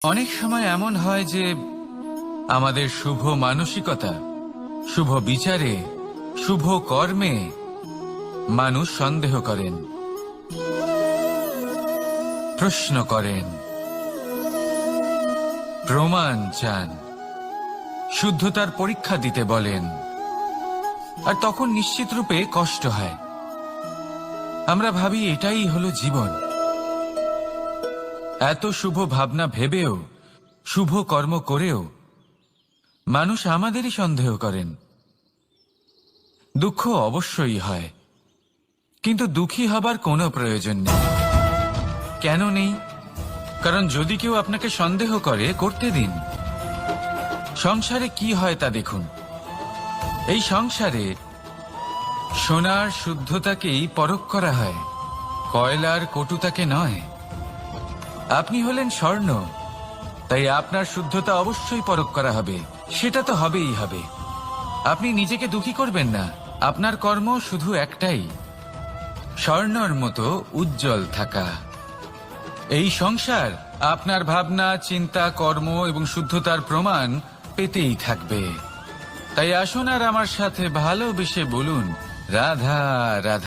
অনেক সময় এমন হয় যে আমাদের শুভ মানসিকতা, শুভ বিচারে, শুভ কর্মে মানুষ সন্দেহ করেন, প্রশ্ন করেন, প্রমাণ চান, শুদ্ধতার পরীক্ষা দিতে বলেন, আর তখন নিশ্চিত রূপে কষ্ট হয়। আমরা ভাবি এটাই হলো জীবন। এত শুভ ভাবনা ভেবেও, শুভ কর্ম করেও মানুষ আমাদেরই সন্দেহ করেন। দুঃখ অবশ্যই হয়, কিন্তু দুঃখী হবার কোনো প্রয়োজন নেই। কেন নেই? কারণ যদি কেউ আপনাকে সন্দেহ করে, করতে দিন। সংসারে কি হয় তা দেখুন। এই সংসারে সোনার শুদ্ধতাকেই পরখ করা হয়, কয়লার কটুতাকে নয়। আপনি হলেন স্বর্ণ, তাই আপনার শুদ্ধতা অবশ্যই পরখ করা হবে। সেটা তো হবেই হবে। আপনি নিজেকে দুঃখী করবেন না। আপনার কর্ম শুধু একটাই, স্বর্ণর মতো উজ্জ্বল থাকা। এই সংসার আপনার ভাবনা, চিন্তা, কর্ম এবং শুদ্ধতার প্রমাণ পেতেই থাকবে। তাই আসুন আর আমার সাথে ভালোবেসে বলুন, রাধা রাধা।